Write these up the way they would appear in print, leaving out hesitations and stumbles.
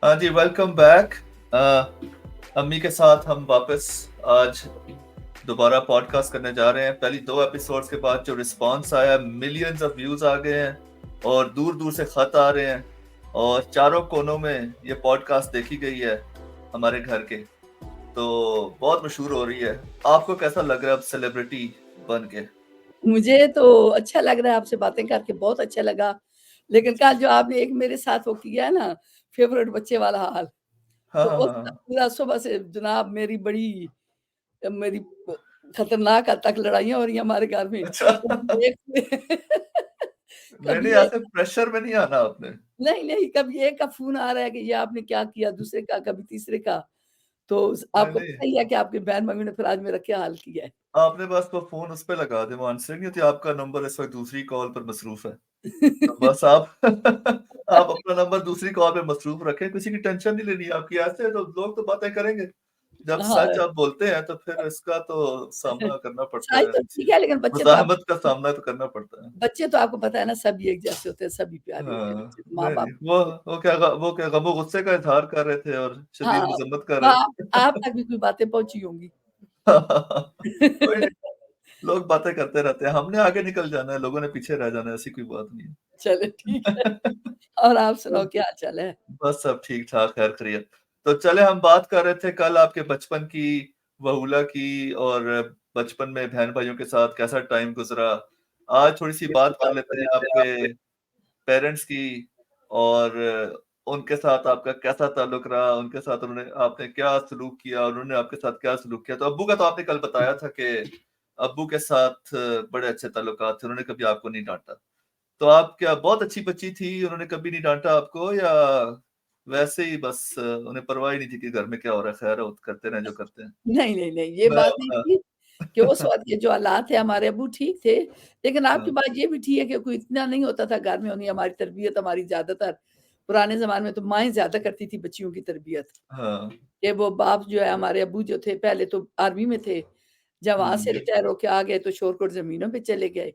हाँ जी, welcome back. अम्मी के साथ हम वापस आज दोबारा पॉडकास्ट करने जा रहे हैं। पहली 2 एपिसोड्स के बाद जो रिस्पांस आया, मिलियंस ऑफ व्यूज आ गए हैं और दूर दूर से खत आ रहे हैं और चारों कोनों में ये पॉडकास्ट देखी गई है हमारे घर के, तो बहुत मशहूर हो रही है। आपको कैसा लग रहा है अब सेलिब्रिटी बन के? मुझे तो अच्छा लग रहा है, आपसे बातें करके बहुत अच्छा लगा। लेकिन कल जो आपने एक मेरे साथ वो किया है ना, फेवरेट बच्चे वाला हाल, हाँ तो हाँ उस हाँ पूरा सुबह से जनाब मेरी खतरनाक हद तक लड़ाइयाँ हो रही हैं हमारे घर में। अच्छा। कभी एक नहीं नहीं, कभी एक ऐसे प्रेशर में नहीं आना आपने। नहीं, कभी एक का फ़ोन आ रहा है कि ये आपने क्या किया, दूसरे का, कभी तीसरे का। तो नहीं आपको नहीं, पता ही है कि आपकी बहन-मम्मी ने फिर आज मेरा क्या हाल किया है। आपने बस वो फोन उस पे लगा दे, वो आंसर नहीं होती। आपका नंबर इस वक्त दूसरी कॉल पर मसरूफ है, तो बस आप आप अपना नंबर दूसरी कॉल पे मसरूफ रखें। किसी की टेंशन नहीं लेनी आपकी। ऐसे तो लोग तो बातें करेंगे, जब हाँ। सच आप बोलते हैं तो फिर इसका तो सामना करना पड़ता सच्चाई है। तो ठीक है, लेकिन मुज़ाहमत का सामना तो करना पड़ता है। बच्चे तो आपको पता है ना, सभी एक जैसे होते हैं, सभी प्यारे होते हैं बच्चे, हाँ, तो नहीं माँ-बाप। नहीं, वो क्या गमो गुस्से का इजहार कर रहे थे और शदीद हाँ, मजम्मत कर तो रहे आप थे। तक भी कोई बातें पहुँची होंगी। कोई नहीं, लोग बातें करते रहते हैं। हमने आगे निकल जाना है, लोगों ने पीछे रह जाना है, ऐसी कोई बात नहीं चलो ठीक है। है। और आप तो सुनाओ क्या हाल-चाल है? बस सब ठीक ठाक, खैर खैरियत। तो चले, हम बात कर रहे थे कल आपके बचपन की, वहूला की, और बचपन में बहन भाइयों के साथ कैसा टाइम गुजरा। आज थोड़ी सी बात कर लेते हैं आपके पेरेंट्स की, और उनके साथ आपका कैसा ताल्लुक रहा, उनके साथ उन्होंने आपने क्या सलूक किया, उन्होंने आपके साथ क्या सलूक किया। तो अब्बू का तो आपने कल बताया था कि अब्बू के साथ बड़े अच्छे ताल्लुकात थे, उन्होंने कभी आपको नहीं डांटा। तो आप क्या बहुत अच्छी बच्ची थी, उन्होंने कभी नहीं डांटा आपको, या वैसे ही बस उन्हें परवाह ही नहीं थी कि घर में क्या हो रहा है, खैर है, वो करते रहे जो करते हैं। नहीं, ये मैं बात नहीं थी कि उस वक़्त के जो हालात थे, हमारे अब्बू ठीक थे, लेकिन आपकी हाँ बात ये भी ठीक है कि कोई इतना नहीं होता था घर में, उन्हें हमारी तरबियत हमारी ज़्यादातर पुराने ज़माने में तो माँएँ ज़्यादा करती थी बच्चियों की तरबियत। हाँ। कि वो बाप जो है, हमारे अब्बू जो थे पहले तो आर्मी में थे, जब वहाँ से रिटायर होके आ गए तो शोरकोट ज़मीनों पे चले गए।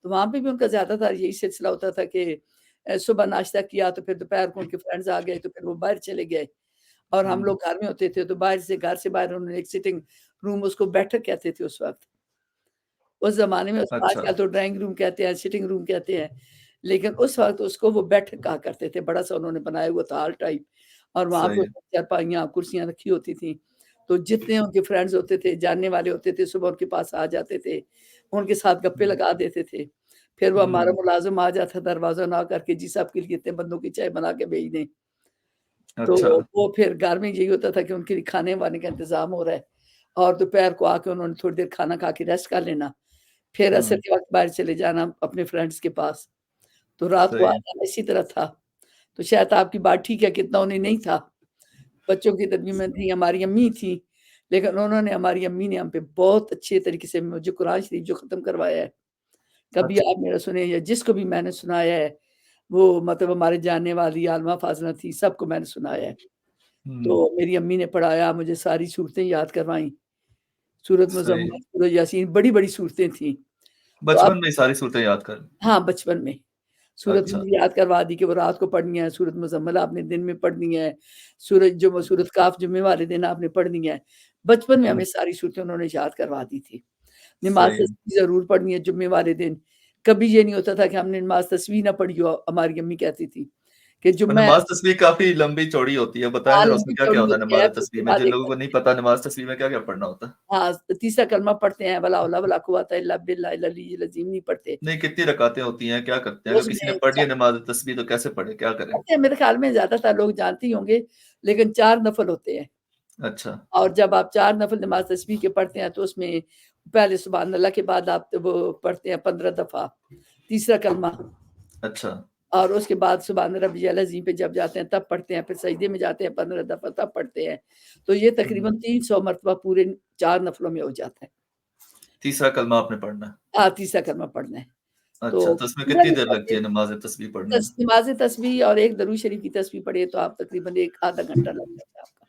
तो वहाँ पे भी उनका ज़्यादातर यही सिलसिला होता था कि सुबह नाश्ता किया तो फिर दोपहर को उनके फ्रेंड्स आ गए तो फिर वो बाहर चले गए, और हम लोग घर में होते थे तो घर से बाहर उन्होंने एक सिटिंग रूम, उसको बैठक कहते थे उस वक़्त। उस ज़माने में उसको अच्छा। आजकल तो ड्राइंग रूम कहते हैं, सिटिंग रूम कहते हैं, लेकिन उस वक़्त उसको वो बैठक कहा करते थे। बड़ा-सा उन्होंने बनाया हुआ था हॉल टाइप, और वहाँ सही पे है। चारपाइयाँ, कुर्सियाँ रखी होती थीं। तो जितने उनके फ्रेंड्स होते थे, जानने वाले होते थे, सुबह उनके पास आ जाते थे, उनके साथ गप्पे लगा देते थे। फिर वो हमारा मुलाज़िम आ जाता दरवाज़ा ना करके, जी साहब के लिए इतने बंदों की चाय बना के भेज दें। तो अच्छा। वो फिर घर में यही होता था कि उनके लिए खाने-वाने का इंतज़ाम हो रहा है, और दोपहर को आके उन्होंने थोड़ी देर खाना खा के रेस्ट कर लेना। फिर असर के वक़्त बाहर चले जाना अपने फ्रेंड्स के पास। तो रात को सही आ है। जाना इसी तरह था। तो शायद आपकी बात ठीक है कि इतना उन्हें नहीं था। बच्चों की तरबियत में थी, हमारी अम्मी थी, लेकिन हमारी अम्मी ने हम पे बहुत अच्छे तरीके से मुझे कुरान शरीफ जो ख़त्म करवाया है। कभी अच्छा। आप मेरा सुने या जिसको भी मैंने सुनाया है, वो मतलब हमारे जानने वाली आलिमा फ़ाज़िला थी, सबको मैंने सुनाया है। तो मेरी अम्मी ने पढ़ाया, मुझे सारी सूरतें याद करवाईं। सूरत सही। मुज़म्मिल, सूरत यासीन, बड़ी-बड़ी सूरतें थीं। तो अब बचपन में ही सारी सूरतें याद कर ली। हाँ, बचपन में। सूरत अच्छा। मुझे याद करवा दी कि वो रात को पढ़नी है, सूरत मुज़म्मिल आपने दिन में पढ़नी है, सूरत काफ़ जुम्मे वाले दिन आपने पढ़नी है। बचपन में हमें सारी सूरतें उन्होंने याद करवा दी थी। नमाज़ सही है। तस्बीह ज़रूर पढ़नी है जुम्मे वाले दिन। कभी ये नहीं होता था कि हमने नमाज़ तस्बीह ना पढ़ी हो, हमारी अम्मी कहती थी कि जुम्मा है। नमाज तस्बीह काफी लंबी चौड़ी होती है, बताएं हाँ, जरा उसमें लंबी क्या क्या चौड़ी होता है होती है, नमाज फिर उसके तस्बीह में, बाद जिन एक लोगों को नहीं पता नमाज तस्बीह में क्या क्या पढ़ना होता है। हाँ, तीसरा कलमा पढ़ते हैं, वला हौला वला कुव्वता इल्ला बिल्लाहिल अलीय्यिल अज़ीम नहीं पढ़ते। नहीं, कितनी रकातें होती हैं, क्या करते हैं, अगर किसी ने उसमें पढ़ लिया नमाज तस्बीह तो कैसे पढ़े, क्या करें? पढ़ते हैं, मेरे ख़्याल में ज़्यादातर लोग जानते ही होंगे, लेकिन 4 नफ़ल होते हैं। अच्छा। और जब आप 4 नफ़ल नमाज़ तस्बीह के पढ़ते हैं, तो उसमें पहले सुबहान अल्लाह के बाद आप वो पढ़ते हैं 15 दफ़ा, तीसरा कलमा, अच्छा। और उसके बाद सुबहान रब्बियल अज़ीम पे जब जाते हैं तब पढ़ते हैं, फिर सजदे में जाते हैं 15 दफ़ा तब पढ़ते हैं। तो ये तकरीबन 300 मरतबा पूरे 4 नफ़लों में हो जाता है। तीसरा कलमा आपने पढ़ना है। हाँ, तीसरा कलमा पढ़ना है। अच्छा, तो तो इसमें पूरा कितनी नहीं देर लगती पढ़ते, है नमाज तस्बीह पढ़ने में? नमाज़ तस्बीह और एक दरूद शरीफ की तस्बीह पढ़िए तो आप तकरीबन 1 आधा घंटा लग जाता है आपका।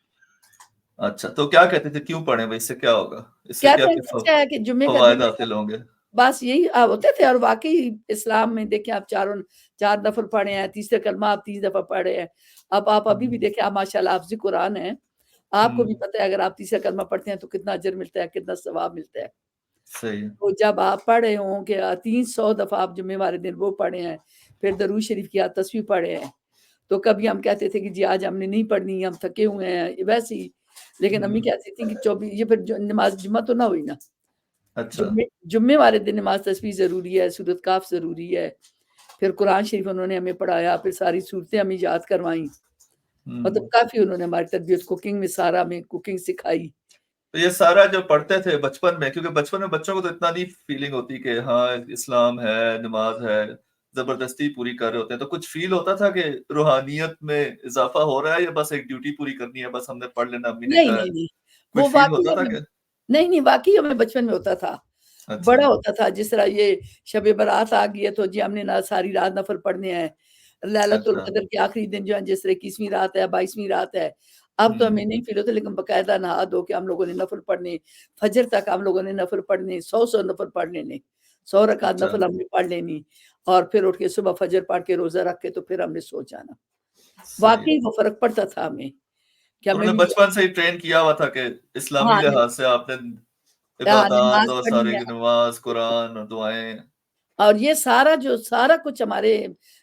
अच्छा, तो क्या कहते थे, क्यों पढ़े भाई, इससे क्या होगा, इससे क्या कहते हैं क्या कि अच्छा है कि जुम्मे का दिन फवायद है, हासिल होंगे? बस यही होते थे। और वाक़ई इस्लाम में देखें आप 4 नफ़ल पढ़े हैं, तीसरा कलमा आप 30 दफ़ा पढ़े हैं। अब आप अभी भी हुँ, देखें, आप माशाल्लाह हाफ़िज़ कुरान हैं, आपको भी हुँ, पता है अगर आप तीसरा कलमा पढ़ते हैं तो कितना अजर मिलता है, कितना सवाब मिलता है। सही है। तो जब आप पढ़ रहे हों कि 300 दफ़ा आप जुम्मे वाले दिन वो पढ़े हैं, फिर दरूद शरीफ की आप तस्बीह पढ़े हैं, तो कभी हम कहते थे कि जी आज हमने नहीं पढ़नी, हम थके हुए हैं, वैसे ही। लेकिन अम्मी हुँ, कहती थी कि 24 ये फिर जो नमाज़ जुम्मा तो ना हुई ना। अच्छा। जुम्मे जुम्मे वाले दिन नमाज़ तस्बीह ज़रूरी है, सूरत काफ़ ज़रूरी है, फिर कुरान शरीफ उन्होंने हमें पढ़ाया, फिर सारी सूरतें हमें याद करवाईं। मतलब हुँ। काफ़ी उन्होंने हमारी तरबियत कुकिंग में सारा हमें कुकिंग सिखाई। तो ये सारा जो पढ़ते थे बचपन में, क्योंकि बचपन में बच्चों को तो इतना नहीं फीलिंग होती कि हाँ, इस्लाम है, नमाज़ है, ज़बरदस्ती पूरी कर रहे होते हैं। तो कुछ फ़ील होता था कि रूहानियत में इज़ाफ़ा हो रहा है या बस एक ड्यूटी पूरी करनी है, बस हमने पढ़ लेना, अम्मी ने नहीं, कहा है। नहीं, नहीं, वो कुछ फ़ील वाक़ई होता था हमें क्या? नहीं, नहीं, वाक़ई हमें बचपन में होता था। अच्छा। बड़ा होता था, जिस तरह ये शब बारात आ गई है तो जी हमने ना सारी रात नफ़ल पढ़ने हैं। लैलतुल अच्छा। क़द्र के आखिरी दिन जो है, जिस तरह 21वीं रात है, 22वीं रात है। अब तो हुँ। हमें नहीं फ़ील होता, लेकिन बाकायदा नहा धो के हम लोगों ने नफ़ल पढ़ने, फजर तक हम लोगों ने नफ़ल पढ़ने, 100-100 नफ़ल पढ़ लेने। 100 रकात अच्छा, नफ़ल हमने पढ़ लेनी और फिर उठ के सुबह फजर पढ़ के रोज़ा रख के तो फिर हमने सो जाना। सही है। वाक़ई वो फ़र्क पड़ता था हमें, कि हमें उन्होंने भी बचपन से ही ट्रेन किया हुआ था कि इस्लामी हाँ, लिहाज़ से आपने इबादत नमाज़ और पढ़नी सारी है। नमाज़, कुरान और दुआएँ। और ये सारा कुछ हमारे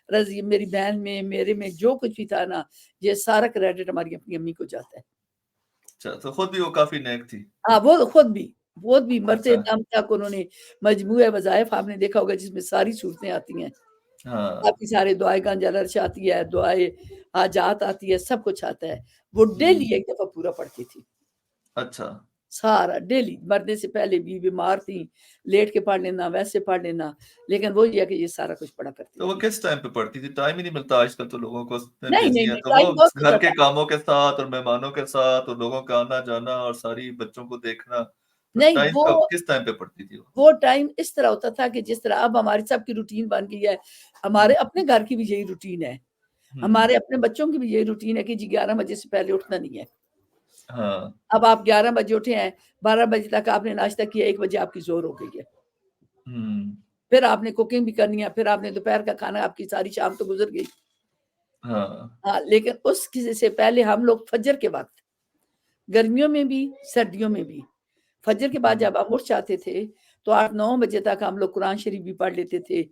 रज़ी मेरी बहन में, मेरे में जो कुछ भी था ना, ये सारा क्रेडिट हमारी अपनी अम्मी को जाता है। अच्छा, तो खुद भी वो काफ़ी नेक थी। हाँ, वो खुद भी मरते अच्छा। दम तक उन्होंने मजमूए वज़ाइफ आपने देखा होगा जिसमें सारी सूरतें आती हैं। हाँ। काफ़ी सारे दुआए गंज अर्श आती है, दुआए हाजात आती है, सब कुछ आता है। वो हुँ। डेली एक दफ़ा पूरा पढ़ती थी। अच्छा। सारा डेली मरने से पहले भी बीमार थी, लेट के पढ़ लेना, वैसे पढ़ लेना, लेकिन वो ये है कि ये सारा कुछ पढ़ा करती तो वो थी। किस टाइम पे पढ़ती थी? टाइम ही नहीं मिलता आजकल तो लोगों को, इतने नहीं, बिज़ी नहीं, हैं, नहीं, तो वो टाइम बहुत घर होता के था। कामों के साथ और मेहमानों के साथ और लोगों का आना-जाना और सारी बच्चों को देखना, तो नहीं, टाइम वो कब किस टाइम पे पढ़ती थी वो? वो टाइम इस तरह होता था कि जिस तरह अब हमारी सबकी रूटीन बन गई है, हुँ, हमारे अपने घर की भी यही रूटीन है। हुँ, हमारे अपने बच्चों की भी यही रूटीन है कि जी 11 बजे से पहले उठना नहीं है। हाँ, अब आप 11 बजे उठे हैं, 12 बजे तक आपने नाश्ता किया, 1 बजे आपकी ज़ोर हो गई है। हुँ, फिर आपने कुकिंग भी करनी है, फिर आपने दोपहर का खाना, आपकी सारी शाम तो गुज़र गई। हाँ, हाँ, लेकिन उस किसी से पहले हम लोग फजर के वक़्त, गर्मियों में भी, सर्दियों में भी, फजर के बाद हुँ, जब हम उठ जाते थे, तो 8-9 बजे तक हम लोग कुरान शरीफ भी पढ़ लेते थे।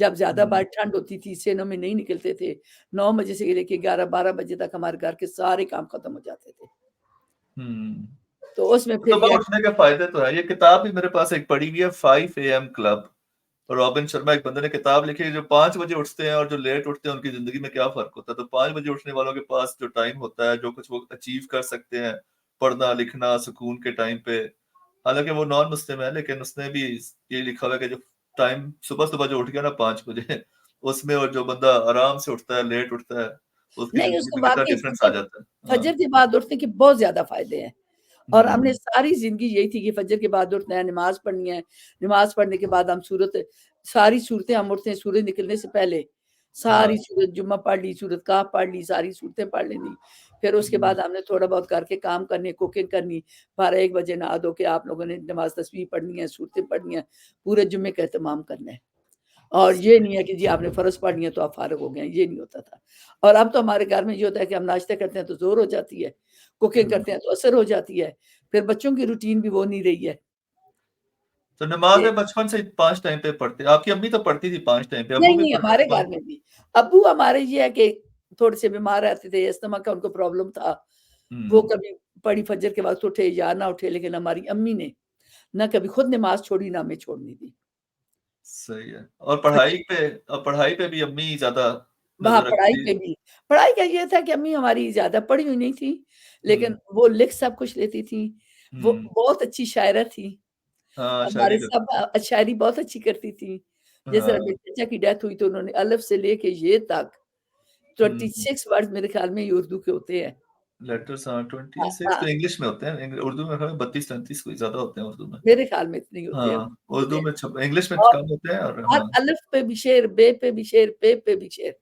जब ज़्यादा हुँ, बाहर ठंड होती थी, सेनों में नहीं निकलते थे, 9 बजे से लेके 11-12 बजे तक हमारे घर के सारे काम खत्म हो जाते थे। हुँ। तो उसमें तो फिर सुबह ये है उठने के फ़ायदे तो है, ये किताब भी मेरे पास एक पड़ी हुई है, 5 एएम क्लब। रॉबिन शर्मा एक बंदे ने किताब लिखी है, जो 5 बजे उठते हैं और जो लेट उठते हैं उनकी ज़िंदगी में क्या फ़र्क होता है। तो 5 बजे उठने वालों के पास जो टाइम होता है, जो कुछ वो अचीव कर सकते हैं, पढ़ना, लिखना, सुकून के टाइम पे। हालाँकि वो नॉन मुस्लिम है, लेकिन उसने भी ये लिखा हुआ है कि जो टाइम सुबह-सुबह जो उठ गया ना 5 बजे, उसमें और जो बंदा आराम से उठता है, लेट उठता है, उसकी नहीं, ज़िंदगी उसको में कितना वाक़ई डिफरेंस आ जाता है। फजर हाँ। के बाद उठने के बहुत ज़्यादा फ़ायदे हैं। और हमने हुँ। सारी ज़िंदगी यही थी कि फजर के बाद उठना है, नमाज़ पढ़नी है। नमाज़ पढ़ने के बाद हम सारी सूरतें हम उठते हैं सूरज निकलने से पहले, हाँ। सारी सूरत जुम्मा पढ़ ली, सूरत काफ़ पढ़ ली, सारी सूरतें पढ़ लेनी। फिर उसके हुँ। बाद हमने थोड़ा बहुत घर के काम करने, कुकिंग करनी, 12-1 बजे नहा धो के आप लोगों ने नमाज़ तस्बीह पढ़नी है, सूरतें पढ़नी है, पूरे जुम्मे का एहतमाम करना है। और ये नहीं है कि जी आपने फ़र्ज़ पढ़ लिया तो आप फ़ारिग हो गए हैं, ये नहीं होता था। और अब तो हमारे घर में ये होता है कि हम नाश्ता करते हैं तो ज़ोर हो जाती है, कुकिंग हुँ। करते हैं तो असर हो जाती है। फिर बच्चों की रूटीन भी वो नहीं रही है तो कि नमाज़ें बचपन से 5 टाइम पे पढ़ते, आपकी अम्मी तो पढ़ती थी 5 टाइम पे, अब्बू नहीं, भी नहीं पढ़ते थे हमारे घर 5? में भी। अब्बू हमारे ये है कि थोड़े-से बीमार रहते थे, अस्थमा का उनको प्रॉब्लम था। वो हुँ। कभी बड़ी फजर के वक़्त उठे या ना उठे, लेकिन हमारी अम्मी ने ना कभी खुद नमाज़ छोड़ी, ना हमें छोड़ने दी। सही है। और फजर पढ़ाई पे भी अम्मी ज़्यादा वहाँ नज़र रखती पढ़ाई थी? पे भी पढ़ाई का ये था कि अम्मी हमारी ज़्यादा पढ़ी हुई नहीं थी, हुँ, लेकिन वो लिख सब कुछ लेती थी। वो हुँ। बहुत अच्छी शायरा थी। हाँ, शायरी हमारे सब करती थी। शायरी बहुत अच्छी करती थी। जिस तरह हाँ। मेरे चचा की डेथ हुई तो उन्होंने अलिफ से लेके ये तक हुँ। 26 वर्ड्स मेरे ख़्याल में ये उर्दू के होते हैं। लेटर्स हाँ, हाँ, 26 हाँ, तो इंग्लिश में होते हैं। उर्दू में हाँ 32-33 कोई ज़्यादा होते हैं उर्दू में। मेरे ख़्याल में इतने ही होते हैं। हाँ, उर्दू में इंग्लिश में और कम होते हैं और हर हाँ। अलिफ पे भी शेर, बे पे भी शेर, पे पे भी शेर।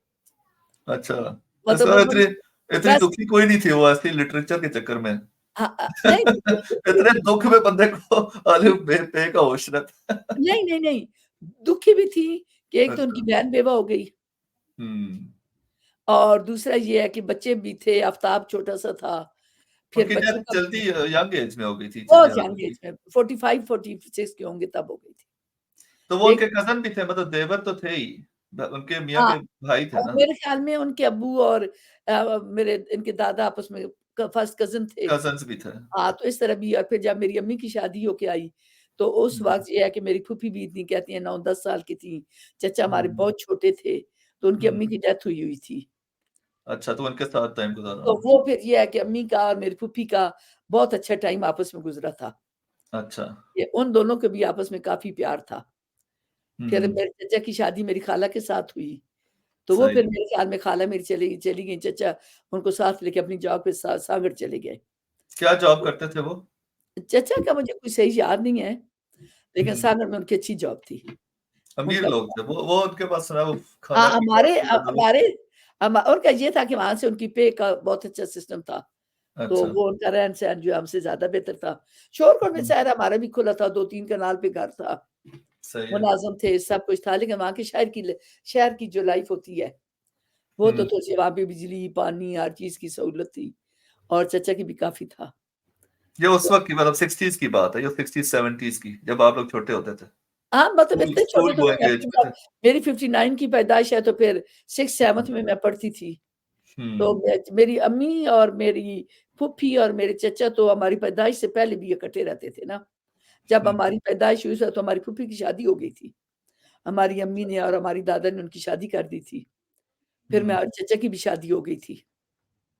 अच्छा। मतलब ऐसा वो इतनी बड़ी इतनी वैसे दुखी कोई नहीं थी वो ऐसे लिटरेचर के चक्कर में। हाँ, नहीं दुखी इतने भी थी। दुःख में बंदे को आलू पे का होश रहता है। नहीं, नहीं, नहीं, दुखी भी थी कि एक तो अच्छा। उनकी बहन बेवा हो गई हुँ। और दूसरा ये है कि बच्चे भी थे, आफ़ताब छोटा-सा था, फिर उनकी बच्चों डेथ का जल्दी यंग एज में हो गई थी बहुत ज़्यादा यंग की। एज में 45-46 के होंगे तब हो गई थी। तो वो उनके लेकिन कज़न भी थे मतलब देवर तो थे ही। उनके मियाँ हाँ, के भाई थे और ना? मेरे ख़्याल में उनके अब्बू और मेरे इनके दादा आपस में फर्स्ट कज़िन थे। कज़न्स भी थे। हाँ, तो इस तरह भी और फिर जब मेरी अम्मी की शादी होके आई, तो उस हुँ, वक़्त ये है कि मेरी फूफी भी इतनी कहती हैं 9-10 साल की थी, चचा हमारे हुँ, बहुत छोटे थे, तो उनकी हुँ। अम्मी की डेथ हुई हुई थी। अच्छा तो उनके साथ टाइम गुज़ारा तो होगा। वो फिर ये है कि अम्मी का और मेरी फूफी का बहुत अच्छा टाइम आपस में गुज़रा था। अच्छा। ये उन दोनों के भी आपस में काफ़ी प्यार था। फिर हुँ, मेरे चचा की शादी मेरी खाला के साथ हुई, तो वो सही। फिर मेरे ख़्याल में खाला मेरी चली चली गईं, चचा उनको साथ लेके अपनी जॉब पे सागर चले गए। क्या जॉब करते थे वो? चचा का मुझे कुछ सही याद नहीं है, लेकिन हुँ, सागर में उनकी अच्छी जॉब थी। अमीर उनका लोग थे। वो उनके पास ना वो हाँ, खाला की बात की याद आ हमारे उनका ये था कि वहाँ से उनकी पे का बहुत अच्छा सिस्टम था, तो अच्छा। वो उनका रहन-सहन जो है हमसे ज़्यादा बेहतर था। शोरगुल में हुँ, शहर हमारा भी खुला था, 2-3 कनाल पे घर था, सही है। मुनाज़िम थे, सब कुछ था, लेकिन वहाँ के शहर की जो लाइफ़ होती है, वो तो हुँ, थोड़ी-सी वहाँ पे बिजली, पानी, हर चीज़ की सहूलत थी और चाचा की भी काफ़ी था। ये उस वक़्त की मतलब 60s की बात है, ये 60s-70s की जब आप लोग छोटे होते थे। हाँ, मतलब स्कूल इतने छोटे स्कूल तो नहीं गोइंग है, एज लेकिन में जब थे। मेरी 59 की पैदाइश है, तो फिर 6th-7th हुँ, में मैं पढ़ती थी। तो हुँ, मेरी अम्मी और मेरी फूफी और मेरे चचा तो हमारी पैदाइश से पहले भी इकट्ठे रहते थे ना। जब हुँ, हमारी पैदाइश हुई तो हमारी फूफी की शादी हो गई थी। हमारी अम्मी ने और हमारी दादा ने उनकी शादी कर दी थी। फिर हुँ, मेरे चचा की भी शादी हो गई थी।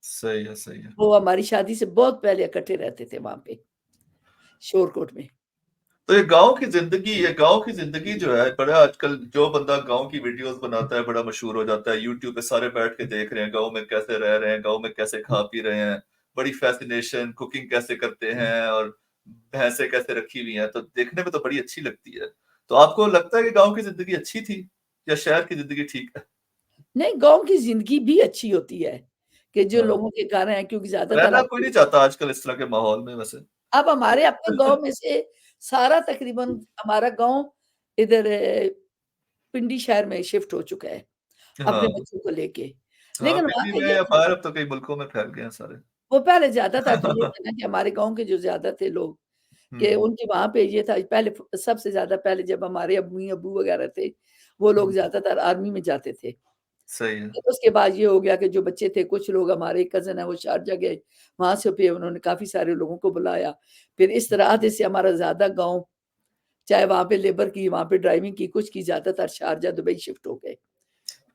सही है, सही है। वो हमारी शादी से बहुत पहले इकट्ठे रहते थे वहाँ पे, शोरकोट में। तो ये गाँव की ज़िंदगी जो है बड़ा आजकल जो बंदा गाँव की वीडियोज़ बनाता है बड़ा मशहूर हो जाता है। यूट्यूब पे सारे बैठ के देख रहे हैं गाँव में कैसे रह रहे हैं, गाँव में कैसे खा-पी रहे हैं, बड़ी फ़ैसिनेशन कुकिंग कैसे करते हैं और भैंसें कैसे रखी हुई हैं, तो देखने में तो बड़ी अच्छी लगती है। तो आपको लगता है कि गाँव की ज़िंदगी अच्छी थी या शहर की ज़िंदगी ठीक है? नहीं, गाँव की ज़िंदगी भी अच्छी होती है, कि जो हाँ, लोगों के घर हैं क्योंकि ज़्यादातर रहना आप कोई नहीं चाहता आजकल इस तरह के माहौल में वैसे। अब हमारे अपने गाँव में से सारा तकरीबन हमारा गाँव इधर पिंडी शहर में शिफ्ट हो चुका है, अपने हाँ, बच्चों को लेके। हाँ, लेकिन वहाँ दिल्ली का में ये या था बाहर अब तो कई मुल्कों में फैल गए हैं सारे। वो पहले ज़्यादातर तो ये था ना कि हमारे गाँव के जो ज़्यादा थे लोग, कि हुँ, उनके वहाँ पे ये था पहले सबसे ज़्यादा पहले जब हमारे अम्मी-अब्बू वगैरह थे, वो लोग हुँ, ज़्यादातर आर्मी में जाते थे। सही है। फिर उसके बाद ये हो गया कि जो बच्चे थे, कुछ लोग हमारे कज़िन हैं वो शारजा गए, वहाँ से फिर उन्होंने काफ़ी सारे लोगों को बुलाया। फिर इस तरह आधे से हमारा ज़्यादा गाँव, चाहे वहाँ पे लेबर की, वहाँ पे ड्राइविंग की, कुछ की ज़्यादातर शारजा, दुबई शिफ्ट हो गए।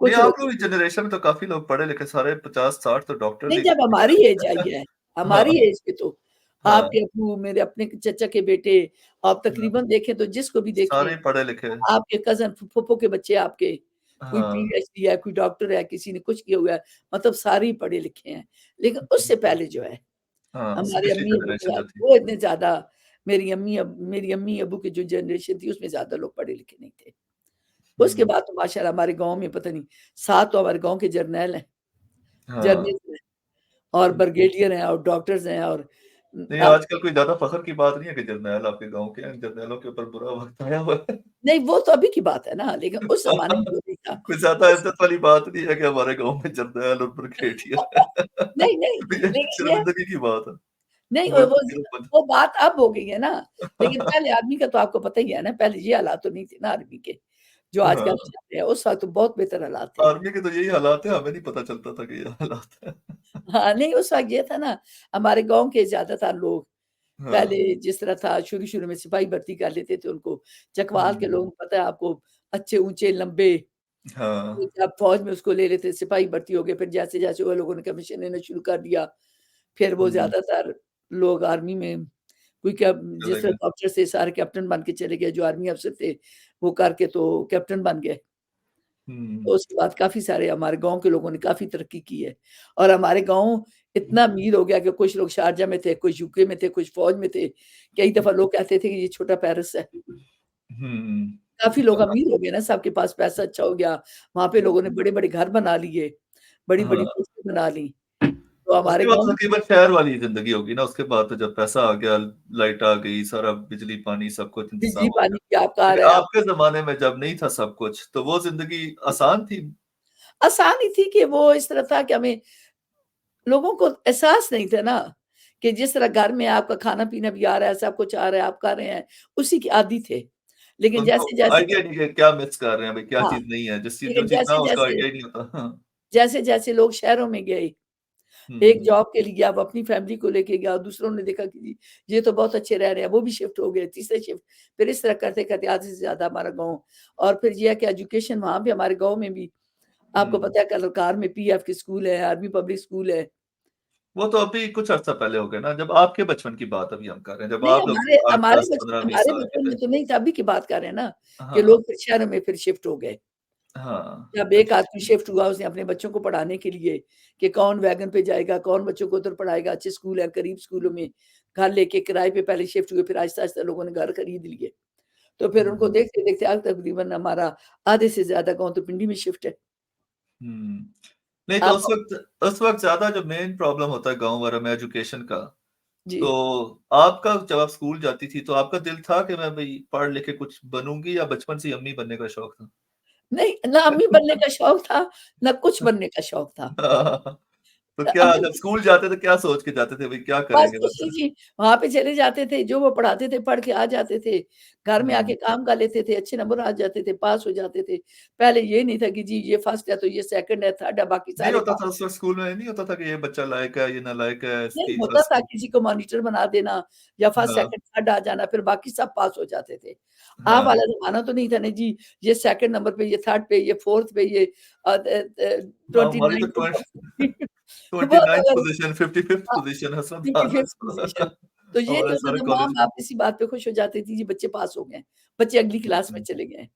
नहीं, कुछ आप लोग लोगों की जनरेशन में तो काफ़ी लोग पढ़े-लिखे सारे 50-60 तो डॉक्टर्स नहीं, ही जब हमारी एज आई है, हाँ, हमारी एज पे तो हाँ, आपके अब्बू, मेरे अपने चचा के बेटे, आप हाँ, तकरीबन देखें तो जिसको भी देखें, सारे पढ़े-लिखे आपके कज़न, फूफो के बच्चे आपके, कोई हाँ, पीएचडी है, कोई डॉक्टर है, किसी ने कुछ किया हुआ है, मतलब सारे ही पढ़े लिखे हैं। लेकिन उससे पहले जो है, हाँ, हमारे पिछली अम्मी-अब्बू के जनरेशन बाद जो थी। वो इतने ज़्यादा मेरी अम्मी-अब्बू की जो जनरेशन थी, उसमें ज़्यादा लोग पढ़े लिखे नहीं थे। उसके हुँ, बाद तो माशाअल्लाह हमारे गाँव में पता नहीं 7 तो हमारे गाँव के जर्नैल हैं, हाँ। जर्नल हैं और ब्रिगेडियर हैं और डॉक्टर्स हैं और नहीं, अब आजकल कोई ज़्यादा फ़ख्र की बात नहीं है कि जर्नैल आपके गाँव के हैं, जर्नैलों के ऊपर बुरा वक़्त आया हुआ है। नहीं, वो तो अभी की बात है ना, लेकिन उस ज़माने में वो नहीं था। कोई ज़्यादा उस इज़्ज़त वाली बात नहीं है कि हमारे गाँव में जर्नैल और ब्रिगेडियर है। नहीं, नहीं, ये लेकिन ये शर्मिंदगी की बात है। नहीं मुल्क गिरफ्त वो बात अब हो गई है ना, लेकिन पहले आर्मी का तो आपको पता ही है ना, पहले ये हालात तो नहीं थे ना आर्मी के, जो आजकल हाँ। चल रहे हैं, उस वक़्त तो बहुत बेहतर हालात थे। आर्मी के तो यही हालात है, हमें नहीं पता चलता था कि ये हालात है। हाँ, नहीं उस वक़्त ये था ना, हमारे गाँव के ज़्यादातर लोग हाँ। पहले जिस तरह था शुरू-शुरू में सिपाही भर्ती कर लेते थे उनको, चकवाल के हुँ। लोग पता है आपको अच्छे ऊँचे लंबे, हाँ। जब फ़ौज में उसको ले लेते सिपाही भर्ती हो गए, फिर जैसे-जैसे वो लोगों ने कमीशन लेना शुरू कर दिया, फिर वो हुँ, ज़्यादातर लोग आर्मी में कोई क्या चले जिस तरह गए। डॉक्टर से सारे कैप्टन बन के चले गए, जो आर्मी अफ़सर थे, वो करके तो कैप्टन बन गए। हुँ, तो उसके बाद काफ़ी सारे हमारे गाँव के लोगों ने काफ़ी तरक्की की है और हमारे गाँव इतना अमीर हो गया कि कुछ लोग शारजा में थे, कुछ यूके में थे, कुछ फ़ौज में थे। कई दफ़ा लोग कहते थे कि ये छोटा पेरिस है। हुँ। काफ़ी लोग अमीर हो गए ना, सबके पास पैसा अच्छा हो गया। वहाँ पे लोगों ने बड़े-बड़े घर बना लिए, बड़ी-बड़ी हाँ, पोस्टें बना ली। तो हमारे उसके बाद गाँव तो में तकरीबन शहर वाली ज़िंदगी होगी ना, उसके बाद तो जब पैसा आ गया, लाइट आ गई, सारा बिजली, पानी सब कुछ इंतज़ाम बिजली हो गया। पानी की आपका आ लेकिन रहा है, आप आपके ज़माने में जब नहीं था सब कुछ, तो वो ज़िंदगी आसान थी? आसान ही थी कि वो इस तरह था कि हमें लोगों को एहसास नहीं था ना, कि जिस तरह घर में आपका खाना-पीना भी आ रहा है, सब कुछ आ रहा है, आप कर रहे हैं, उसी के आदी थे। लेकिन उनको जैसे-जैसे आइडिया नहीं है क्या मिस कर रहे हैं भई, क्या हाँ, चीज़ नहीं है, जो लेकिन चीज़ ना हो उसका जैसे-जैसे आइडिया ही नहीं होता। हाँ। जैसे-जैसे लोग शहरों में गए, एक हुँ, जॉब के लिए आप अपनी फैमिली को लेके गया, दूसरों ने देखा कि जी, ये तो बहुत अच्छे रह रहे हैं, वो भी शिफ्ट हो गए, तीसरे शिफ्ट फिर इस तरह करते-करते आधे से ज़्यादा हमारा गाँव और फिर ये है कि एजुकेशन वहाँ भी हमारे गाँव में भी आपको हुँ। पता है कलरकाम में पीएफ के स्कूल है, आर्मी पब्लिक स्कूल है। वो तो अभी कुछ अर्सा पहले हो गया ना, जब आपके बचपन की बात अभी हम कर रहे हैं, जब नहीं आप लोग हमारे 8, हमारे 10, बच 15, 20 हमारे साल के बचपन थे। में तो नहीं था, अभी की बात कर रहे हैं ना, कि हाँ, लोग फिर शहरों में फिर शिफ्ट हो गए। हाँ। जब एक आदमी शिफ्ट हुआ उसने अपने बच्चों को पढ़ाने के लिए कि कौन वैगन पे जाएगा, कौन बच्चों को उधर पढ़ाएगा, अच्छे स्कूल है, करीब स्कूलों में घर लेके किराए पे पहले शिफ्ट हुए, फिर आहिस्ता-आहिस्ता लोगों ने घर खरीद लिए। तो फिर उनको हुँ, देखते-देखते आज तकरीबन हमारा आधे से ज़्यादा गाँव तो पिंडी में शिफ्ट है। हुँ। नहीं तो आप उस वक़्त ज़्यादा जो मेन प्रॉब्लम होता है गाँव वगैरह में एजुकेशन का, जी। तो आपका जब आप स्कूल जाती थी, तो आपका दिल था कि मैं भई पढ़ लिख के कुछ बनूँगी या बचपन से ही अम्मी बनने का शौक था? नहीं, ना अम्मी बनने का शौक था, ना कुछ बनने का शौक था। तो क्या अम्मी जब स्कूल जाते थे क्या सोच के जाते थे भई क्या बस करेंगे कुछ बस? नहीं जी, वहाँ पे चले जाते थे, जो वो पढ़ाते थे पढ़ के आ जाते थे। घर में हुँ। आके काम कर लेते थे, अच्छे नंबर आ जाते थे, पास हो जाते थे। पहले ये नहीं था कि जी ये फर्स्ट है तो ये सेकंड है, थर्ड है, बाकी नहीं सारे होता पास। था उस वक़्त स्कूल में नहीं होता था कि ये बच्चा लायक है, ये नालायक है, नहीं इसकी होता था फर्स्ट किसी को मॉनिटर बना देना या फर्स्ट, हाँ, सेकंड, थर्ड आ जाना, फिर बाकी सब पास हो जाते थे। आप हाँ। वाला ज़माना तो नहीं था ना जी, ये सेकंड नंबर पे, ये थर्ड पे, ये फोर्थ पे, ये हमारी तो 29 पे वो तो 29th अगर पोज़ीशन, 55th हाँ, पोज़ीशन हसन था 55th पोज़ीशन। तो ये नहीं हमारे होता सारे था, कॉलेज में। माँ-बाप इसी बात पे खुश हो जाते थे जी बच्चे पास हो गए, बच्चे अगली क्लास में हुँ। चले गए।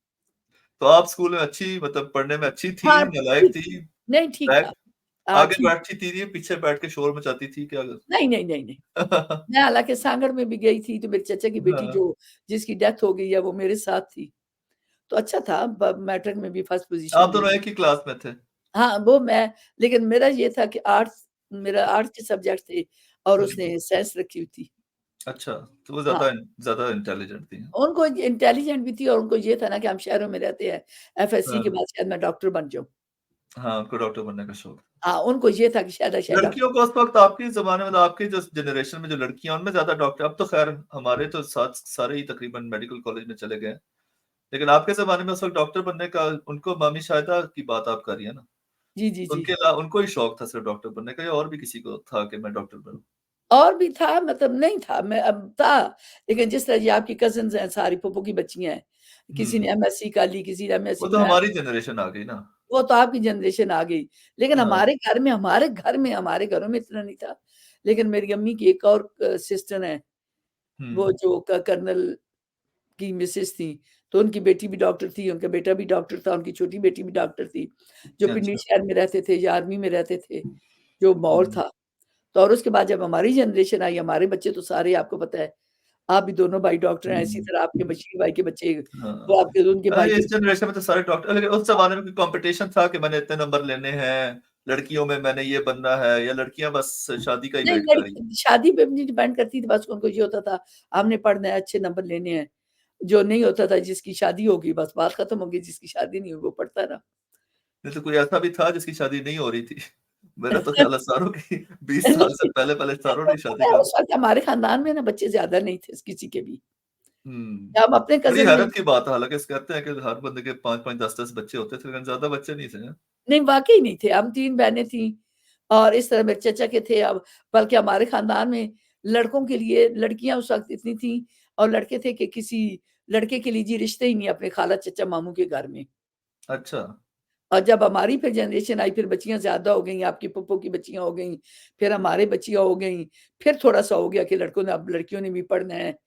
तो आप स्कूल में अच्छी मतलब पढ़ने में अच्छी थी, हाँ, नालायक ठीक थी, थी। नहीं ठीक था। बैक आगे ठीक बैठती थी, पीछे बैठ के शोर मचाती थी क्या? नहीं, नहीं, नहीं, नहीं। मैं हालाँकि सांगड़ में भी गई थी, तो मेरे चाचा की बेटी हाँ, जो जिसकी डेथ हो गई है, वो मेरे साथ थी। तो अच्छा था, ब मैट्रिक में भी फर्स्ट पोज़ीशन आप में। दोनों एक ही क्लास में थे? हाँ, वो मैं लेकिन मेरा ये था कि मेरा आर्ट्स के सब्जेक्ट थे और हुँ, उसने साइंस रखी हुई थी। अच्छा, तो वो हाँ, ज़्यादा इंटेलिजेंट थी। उनको इंटेलिजेंट भी थी और उनको ये था ना कि हम शहरों में रहते हैं, एफएससी के हाँ, बाद शायद मैं डॉक्टर बन जाऊँ। हाँ, उनको डॉक्टर बनने का शौक। हाँ, उनको ये था कि शायद लड़कियों को उस वक़्त आपके ज़माने में आपके जो जनरेशन में जो लड़कियाँ हैं, उनमें ज़्यादा डॉक्टर अब तो ख़ैर हमारे तो साथ सारे ही तकरीबन मेडिकल कॉलेज में चले गए हैं। लेकिन आपके ज़माने में उस वक़्त डॉक्टर बनने का उनको मामी शाहिदा की बात आप कर रही हैं ना? जी, जी, जी। उनको ही शौक था सिर्फ़ डॉक्टर बनने का या और भी किसी को था कि मैं डॉक्टर बनूँ? और भी था मतलब नहीं था, मैं अब था, लेकिन जिस तरह ये आपकी कज़िन्स हैं सारी फूफो की बच्चियाँ हैं, किसी ने हुँ, एमएससी कर ली, किसी ने वो एमएससी तो में हमारी जनरेशन आ गई ना। वो तो आपकी जनरेशन आ गई। लेकिन हाँ, हमारे घरों में इतना नहीं था। लेकिन मेरी अम्मी की एक और सिस्टर हैं, वो हुँ, जो कर्नल की मिसेज़ थी, तो उनकी बेटी भी डॉक्टर थी, उनका बेटा भी डॉक्टर था, उनकी छोटी बेटी भी डॉक्टर थी, जो पिंडी अच्छा। शहर में रहते थे या आर्मी में रहते थे, जो माहौल हुँ, था। तो और उसके बाद जब हमारी जनरेशन आई, हमारे बच्चे तो सारे आपको पता है, आप भी दोनों भाई डॉक्टर हैं, इसी हुँ, तरह आपके बशीर भाई के बच्चे, हाँ। वो आपके उनके भाई के इस जनरेशन में तो सारे डॉक्टर लेकिन उस ज़माने में कोई कॉम्पिटिशन था कि मैंने इतने नंबर लेने हैं, लड़कियों में मैंने ये बनना है या लड़कियाँ बस शादी का ही नहीं, वेट कर रही हैं? लड़की शादी पे भी नहीं डिपेंड करती थी, बस उनको ये होता था, हमने पढ़ना है, अच्छे नंबर लेने हैं। जो नहीं होता था, जिसकी शादी होगी, बस बात खत्म हो गई, जिसकी शादी नहीं हुई, वो पढ़ता रहा। नहीं तो कोई ऐसा भी था जिसकी शादी नहीं हो रही थी? मेरा तो ख़्याल है सारों की 20 साल से नहीं, पहले-पहले सारों तो ने शादी पता है कर ली। उस वक़्त हमारे ख़ानदान में ना बच्चे ज़्यादा नहीं थे किसी के भी। हुँ। हम अपने बड़ी कज़िन में हैरत की बात है हालाँकि कहते हैं कि हर बंदे के 5-5 10-10 बच्चे होते थे लेकिन ज़्यादा बच्चे नहीं थे। नहीं, वाक़ई नहीं थे, हम 3 बहनें थीं और इस तरह मेरे चाचा के थे अब बल्कि हमारे ख़ानदान में लड़कों के लिए लड़कियाँ उस वक़्त इतनी थीं और लड़के थे कि किसी लड़के के लिए जी रिश्ते ही नहीं अपने खाला, चाचा, मामू के घर में। अच्छा। और जब हमारी फिर जनरेशन आई, फिर बच्चियाँ ज़्यादा हो गईं, आपकी फूफो की बच्चियाँ हो गईं, फिर हमारे बच्चियाँ हो गईं, फिर थोड़ा-सा हो गया कि लड़कों ने अब लड़कियों ने भी पढ़ना है।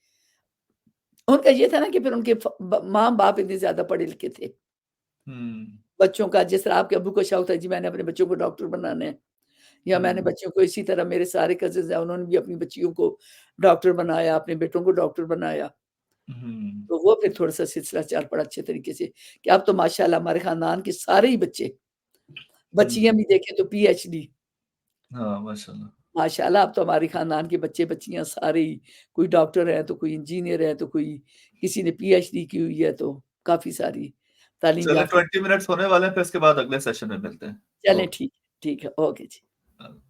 उनका ये था ना कि फिर उनके माँ-बाप इतने ज़्यादा पढ़े-लिखे थे। हुँ, बच्चों का जिस तरह आपके अब्बू को शौक था जी मैंने अपने बच्चों को डॉक्टर बनाना है या मैंने हुँ, बच्चों को इसी तरह मेरे सारे कज़िन्स हैं उन्होंने भी अपनी बच्चियों को डॉक्टर बनाया, अपने बेटों को डॉक्टर बनाया। हुँ, तो वो फिर थोड़ा-सा सिलसिला चल पड़ा अच्छे तरीके से कि अब तो माशाअल्लाह हमारे ख़ानदान के सारे ही बच्चे, हुँ। बच्चियाँ भी देखें तो पीएचडी। हाँ, माशाल्लाह। माशाल्लाह अब तो हमारे ख़ानदान के बच्चे-बच्चियाँ सारे ही कोई डॉक्टर है, तो कोई इंजीनियर है, तो कोई किसी ने पीएचडी की हुई है, तो काफ़ी सारी तालीम चलें याफ़्ता 20 मिनट्स होने वाले हैं, फिर इसके बाद अगले सेशन में मिलते हैं। चलें ओके। ठीक है, ओके जी। हाँ।